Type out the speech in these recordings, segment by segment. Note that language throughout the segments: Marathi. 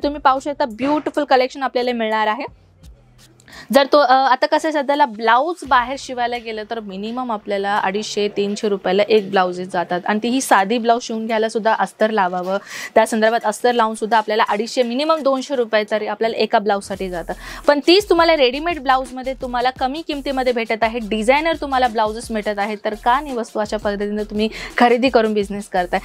तुम्ही पाहू शकता ब्युटिफुल कलेक्शन आपल्याला मिळणार आहे। जर तो आता कसं सध्याला ब्लाउज बाहेर शिवायला गेलं तर मिनिमम आपल्याला 250-300 रुपयाला एक ब्लाउजेस जातात आणि ती ही साधी ब्लाउज शिवून घ्यायला सुद्धा अस्तर लावावं, त्या संदर्भात अस्तर लावून सुद्धा आपल्याला 250 मिनिमम 200 रुपये तरी आपल्याला एका ब्लाउजसाठी जातं। पण तीच तुम्हाला रेडीमेड ब्लाउजमध्ये तुम्हाला कमी किमतीमध्ये भेटत आहे, डिझायनर तुम्हाला ब्लाउजेस मिळत आहेत, तर का नाही वस्तू अशा पद्धतीने तुम्ही खरेदी करून बिझनेस करताय।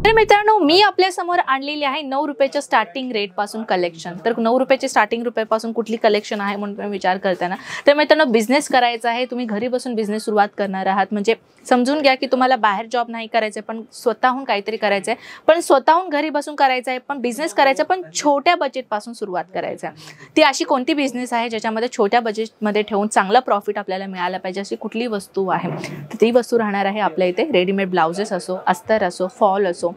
तर मित्रांनो मी आपल्या समोर आणलेली आहे 9 रुपयाच्या स्टार्टिंग रेट पासून कलेक्शन। तर 9 रुपयाचे स्टार्टिंग रुपयापासून कुठली कलेक्शन आहे म्हणून विचार करताना तर मित्रांनो बिझनेस करायचा आहे, तुम्ही घरी बसून बिझनेस सुरुवात करणार आहात, म्हणजे समजून घ्या की तुम्हाला बाहेर जॉब नाही करायचं पण स्वतःहून काहीतरी करायचं आहे, पण स्वतःहून घरी बसून करायचं आहे, पण बिझनेस करायचा पण छोट्या बजेट पासून सुरुवात करायचं आहे। ती अशी कोणती बिझनेस आहे ज्याच्यामध्ये छोट्या बजेटमध्ये ठेवून चांगला प्रॉफिट आपल्याला मिळाला पाहिजे अशी कुठली वस्तू आहे, तर ती वस्तू राहणार आहे आपल्या इथे रेडीमेड ब्लाउजेस असो, अस्तर असो, फॉल असो,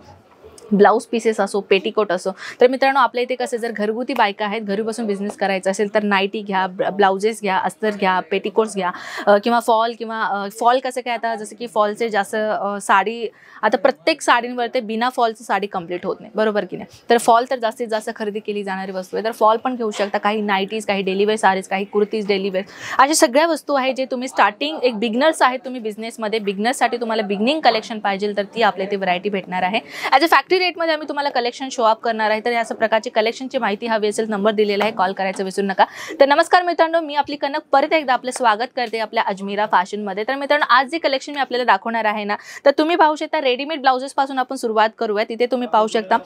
ब्लाउज पीसेस असो, पेटीकोट असो। तर मित्रांनो आपल्या इथे कसं जर घरगुती बायका आहेत, घरी बसून बिझनेस करायचा असेल तर नाईटी घ्या, ब्लाउजेस घ्या, अस्तर घ्या, पेटीकोट्स घ्या किंवा फॉल कसं काय आता जसं की फॉलचे जास्त साडी आता प्रत्येक साडींवर ते बिना फॉलची साडी कंप्लीट होत नाही, बरोबर की नाही, तर फॉल तर जास्तीत जास्त खरेदी केली जाणारी वस्तू आहे, तर फॉल पण घेऊ शकता, काही नाईटीज, काही डेली वेअर साडीज, काही कुर्तीज डेली वेअर, अशा सगळ्या वस्तू आहेत जे तुम्ही स्टार्टिंग एक बिगनर्स आहेत तुम्ही बिझनेसमध्ये, बिगनर्ससाठी तुम्हाला बिगनिंग कलेक्शन पाहिजे तर ती आपल्या इथे व्हरायटी भेटणार आहे। ॲज अ फॅक्टरी रेट मध्ये आम्ही तुम्हाला कलेक्शन शो अप करणार आहे, तर अशा प्रकारची कलेक्शनची माहिती हवी असेल नंबर दिलेला आहे, कॉल करायचं विसरू नका। तर नमस्कार मित्रांनो, मी आपली कनक परत एकदा आपलं स्वागत करते आपल्या अजमेरा फॅशन मध्ये। तर मित्रांनो आज जे कलेक्शन मी आपल्याला दाखवणार आहे ना, तर तुम्ही पाहू शकता रेडीमेड ब्लाउजेस पासून आपण सुरुवात करूया। तिथे तुम्ही पाहू शकता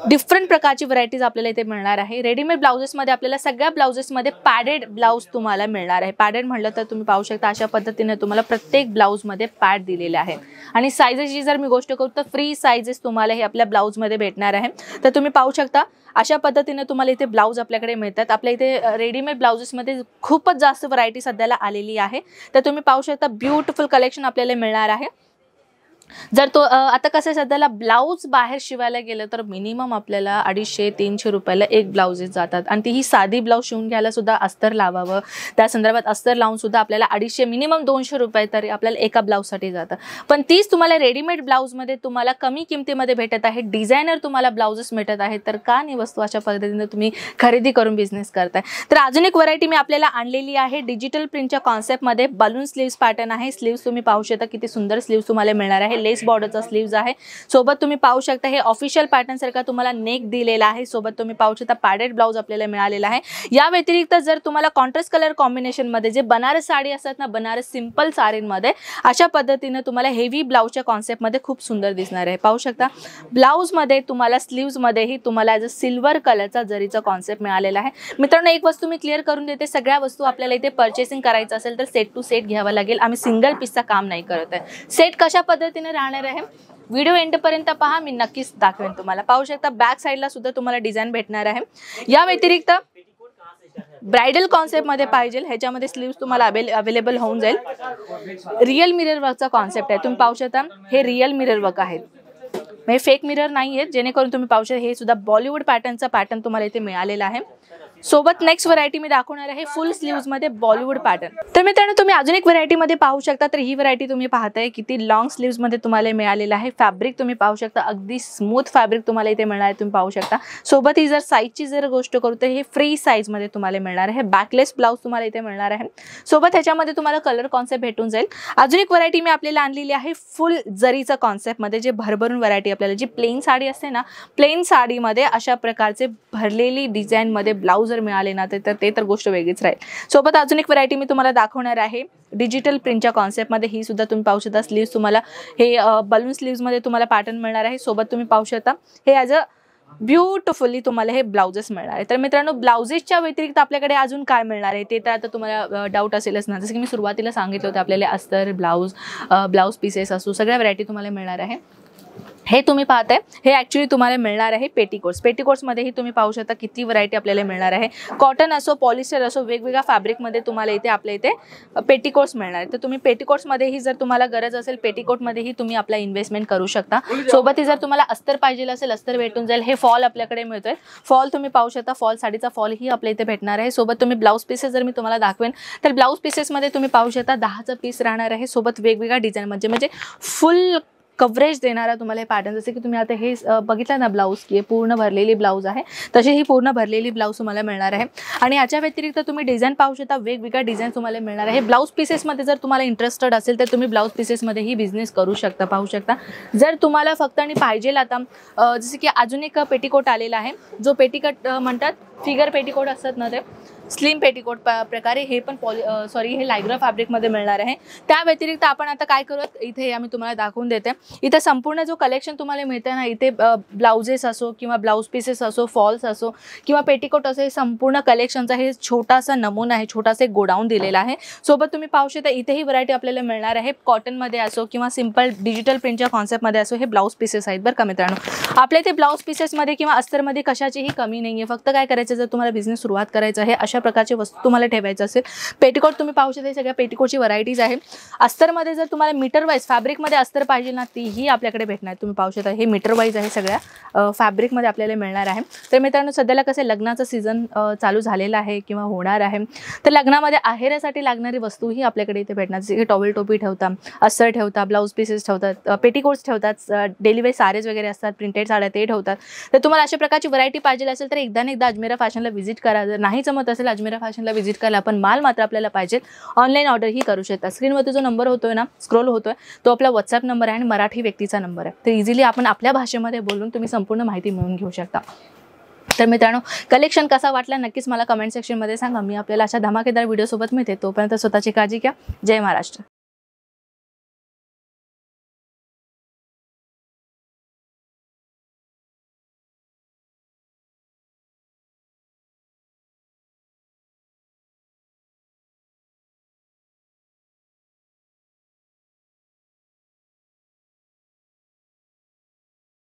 डिफरंट प्रकारची व्हरायटीज आपल्याला इथे मिळणार आहे। रेडीमेड ब्लाउजेस मध्ये आपल्याला सगळ्या ब्लाउजेस मध्ये पॅडेड ब्लाउज तुम्हाला मिळणार आहे। पॅडेड म्हटलं तर तुम्ही पाहू शकता अशा पद्धतीने तुम्हाला प्रत्येक ब्लाउज मध्ये पॅड दिलेले आहे आणि साइजेसची जर मी गोष्ट करू तर फ्री साइजेस तुम्हाला हे आपल्या ब्लाउज मध्ये भेटणार आहे। तर तुम्ही पाहू शकता अशा पद्धतीने तुम्हाला इथे ब्लाउज आपल्याकडे मिळतात। आपल्या इथे रेडीमेड ब्लाउजेस मध्ये खूपच जास्त व्हरायटी सध्याला आलेली आहे, तर तुम्ही पाहू शकता ब्युटिफुल कलेक्शन आपल्याला मिळणार आहे। जर तो आता कसं सध्याला ब्लाउज बाहेर शिवायला गेलं तर मिनिमम आपल्याला 250-300 रुपयाला एक ब्लाउजेस जातात आणि ती ही साधी ब्लाउज शिवून घ्यायला सुद्धा अस्तर लावावं, त्या संदर्भात अस्तर लावून सुद्धा आपल्याला 250 मिनिमम 200 रुपये तरी आपल्याला एका ब्लाउजसाठी जातं। पण तीच तुम्हाला रेडीमेड ब्लाउजमध्ये तुम्हाला कमी किमतीमध्ये भेटत आहे, डिझायनर तुम्हाला ब्लाउजेस मिळत आहेत, तर का नाही वस्तू अशा पद्धतीने तुम्ही खरेदी करून बिझनेस करताय। तर अजून एक व्हरायटी मी आपल्याला आणलेली आहे डिजिटल प्रिंटच्या कॉन्सेप्टमध्ये, बलून स्लीव्स पॅटर्न आहे। स्लीव्स तुम्ही पाहू शकता किती सुंदर स्लीव्स तुम्हाला मिळणार आहे, लेस बॉर्डरचा स्लीव्स आहे, सोबत तुम्ही पाहू शकता हे ऑफिशियल पॅटर्न सारखा तुम्हाला नेक दिलेला आहे, सोबत तुम्ही पाहू शकता पॅडेड ब्लाउज आपल्याला मिळालेला आहे। या व्यतिरिक्त जर तुम्हाला कॉन्ट्रास्ट कलर कॉम्बिनेशन मध्ये जे बनारस साडी असतात ना, बनारस सिंपल साडींमध्ये अशा पद्धतीने तुम्हाला हेवी ब्लाउजच्या कॉन्सेप्ट मध्ये खूप सुंदर दिसणार आहे। पाहू शकता ब्लाउज मध्ये तुम्हाला स्लीव्स मध्येही तुम्हाला ॲज अ सिल्वर कलरचा जरीचा कॉन्सेप्ट मिळालेला आहे। मित्रांनो एक वस्तू मी क्लिअर करून देते, सगळ्या वस्तू आपल्याला इथे परचेसिंग करायचं असेल तर सेट टू सेट घ्यावा लागेल, आम्ही सिंगल पीसचा काम नाही करत आहे। सेट कशा पद्धतीने राहणार आहे व्हिडिओ एंड पर्यंत पहा, मी नक्कीच दाखवेन तुम्हाला। पाहू शकता बॅक साइडला सुद्धा तुम्हाला डिझाइन भेटणार आहे। या व्यतिरिक्त ब्राइडल कॉन्सेप्ट मध्ये पाहिजे ह्याच्यामध्ये स्लीव्स तुम्हाला अवेलेबल होऊन जाईल। रियल मिरर वर्कचा कॉन्सेप्ट आहे, तुम्ही पाहू शकता हे रियल मिरर वर्क आहे, म्हणजे फेक मिरर नाही आहे, जेणेकरून तुम्ही पाहू शकता हे सुद्धा बॉलिवूड पॅटर्नचा पॅटर्न तुम्हाला इथे मिळालेला आहे। सोबत नेक्स्ट व्हरायटी मी दाखवणार आहे फुल स्लीव्स मध्ये बॉलिवूड पॅटर्न। तर मित्रांनो तुम्ही अजून एक व्हरायटी मध्ये पाहू शकता, तर ही व्हरायटी तुम्ही पाहताय किती लॉंग स्लीव्स मध्ये तुम्हाला मिळालेला आहे। फॅब्रिक तुम्ही पाहू शकता अगदी स्मूथ फॅब्रिक तुम्हाला इथे मिळणार आहे, तुम्ही पाहू शकता। सोबत ही जर साईजची जर गोष्ट करू तर हे फ्री साईज मध्ये तुम्हाला मिळणार आहे, बॅकलेस ब्लाउज तुम्हाला इथे मिळणार आहे, सोबत ह्याच्यामध्ये तुम्हाला कलर कॉन्सेप्ट भेटून जाईल। अजून एक व्हरायटी मी आपल्याला आणलेली आहे फुल जरीचा कॉन्सेप्ट मध्ये, जे भरभरून व्हरायटी आपल्याला जी प्लेन साडी असते ना, प्लेन साडीमध्ये अशा प्रकारचे भरलेली डिझाइन मध्ये ब्लाउज जर मिळाले ना तर ते तर गोष्ट वेगळीच राहील। सोबत अजून एक व्हरायटी मी तुम्हाला दाखवणार आहे डिजिटल प्रिंटच्या कॉन्सेप्ट मध्ये, ही सुद्धा तुम्ही पाहू शकता स्लीव्स तुम्हाला हे बलून स्लीव्स मध्ये तुम्हाला पॅटर्न मिळणार आहे, सोबत तुम्ही पाहू शकता हे ॲज अ ब्युटिफुली तुम्हाला हे ब्लाउजेस मिळणार आहे। तर मित्रांनो ब्लाउजेसच्या व्यतिरिक्त आपल्याकडे अजून काय मिळणार आहे ते तर आता तुम्हाला डाऊट असेलच ना, जसं की मी सुरुवातीला सांगितलं होतं आपल्याला अस्तर ब्लाउज पीसेस असो सगळ्या व्हरायटी तुम्हाला मिळणार आहे। हे तुम्ही पाहताय हे ॲक्च्युली तुम्हाला मिळणार आहे पेटीकोट्स. पेटीकोट्समध्येही तुम्ही पाहू शकता किती व्हरायटी आपल्याला मिळणार आहे. कॉटन असो, पॉलिस्टर असो, वेगवेगळ्या फॅब्रिकमध्ये तुम्हाला इथे आपल्या इथे पेटीकोट्स मिळणार आहे. तर तुम्ही पेटीकोट्समध्येही जर तुम्हाला गरज असेल, पेटीकोटमध्येही तुम्ही आपला इन्व्हेस्टमेंट करू शकता. सोबतही जर तुम्हाला अस्तर पाहिजे असेल, अस्तर भेटून जाईल. हे फॉल आपल्याकडे मिळतोय. फॉल तुम्ही पाहू शकता, फॉल साडीचा फॉलही आपल्या इथे भेटणार आहे. सोबत तुम्ही ब्लाऊज पीसेस जर मी तुम्हाला दाखवेन तर ब्लाऊज पीसेसमध्ये तुम्ही पाहू शकता 10चं पीस राहणार आहे. सोबत वेगवेगळ्या डिझाईन म्हणजे फुल कव्हरेज देणारा तुम्हाला हे पॅटर्न, जसे की तुम्ही आता हे बघितलं ना ब्लाऊज की पूर्ण भरलेली ब्लाऊज आहे, तशी ही पूर्ण भरलेली ब्लाऊज तुम्हाला मिळणार आहे. आणि याच्या व्यतिरिक्त तुम्ही डिझाईन पाहू शकता, वेगवेगळ्या डिझाईन तुम्हाला मिळणार आहे. ब्लाऊज पीसेसमध्ये जर तुम्हाला इंटरेस्टेड असेल तर तुम्ही ब्लाऊज पीसेसमध्येही बिझनेस करू शकता. पाहू शकता जर तुम्हाला फक्त आणि पाहिजे आता जसे की अजून एक पेटीकोट आलेला आहे, जो पेटीकोट म्हणतात फिगर पेटीकोट असतात ना, ते स्लिम पेटीकोट प्रकारे हे पण हे लायग्रा फॅब्रिकमध्ये मिळणार आहे. त्या व्यतिरिक्त आपण आता काय करूयात, इथे आम्ही तुम्हाला दाखवून देते. इथे संपूर्ण जो कलेक्शन तुम्हाला मिळते ना, इथे ब्लाउजेस असो किंवा ब्लाऊज पीसेस असो, फॉल्स असो किंवा पेटीकोट असो, हे संपूर्ण कलेक्शनचा हे छोटासा नमुना आहे, छोटासा एक गोडाऊन दिलेला आहे. सोबत तुम्ही पाहू शकता इथेही व्हरायटी आपल्याला मिळणार आहे. कॉटनमध्ये असो किंवा सिंपल डिजिटल प्रिंटच्या कॉन्सेप्टमध्ये असो, हे ब्लाऊज पीसेस आहेत बरं का मित्रांनो. आपल्या इथे ब्लाऊज पीसेसमध्ये किंवा अस्तरमध्ये कशाचीही कमी नाही आहे. फक्त काय करायचं, जर तुम्हाला बिझनेस सुरुवात करायचा आहे, अशा प्रकारची वस्तू तुम्हाला ठेवायचं असेल. पेटीकोट तुम्ही पाहू शकता, सगळ्या पेटीकोटची व्हरायटीज आहे. अस्तरमध्ये जर तुम्हाला मीटर वाईज फॅब्रिकमध्ये अस्तर पाहिजे ना, तीही आपल्याकडे भेटणार. तुम्ही पाहू शकता हे मीटर वाईज आहे, सगळ्या फॅब्रिकमध्ये आपल्याला मिळणार आहे. तर मित्रांनो, सध्याला कसं लग्नाचं सीझन चालू झालेलं आहे किंवा होणार आहे, तर लग्नामध्ये आहेरासाठी लागणारी वस्तूही आपल्याकडे इथे भेटणार. जसे की टॉवेल टोपी ठेवता, अस्तर ठेवता, ब्लाऊज पीसेस ठेवतात, पेटीकोट्स ठेवतात, डेली वेअर सारेज वगैरे असतात, प्रिंटेड साड्या ते ठेवतात. तर तुम्हाला अशा प्रकारची व्हरायटी पाहिजे असेल तर एकदा अजमेरा फॅशनला व्हिजिट करा. जर नाही जमत असेल अजमेरा फॅशनला व्हिजिट करा, पण माल मात्र आपल्याला पाहिजे, ऑनलाईन ऑर्डरही करू शकता. स्क्रीनवरती जो नंबर होतोय ना, स्क्रोल होतोय, तो आपला व्हॉट्सअप नंबर आहे आणि मराठी व्यक्तीचा नंबर आहे. तर इझिली आपण आपल्या भाषेमध्ये बोलून तुम्ही संपूर्ण माहिती मिळवून घेऊ शकता. तर मित्रांनो, कलेक्शन कसा वाटला नक्कीच मला कमेंट सेक्शनमध्ये सांगा. मी आपल्याला अशा धमाकेदार व्हिडिओसोबत मिळते. तोपर्यंत स्वतःची काळजी घ्या. जय महाराष्ट्र.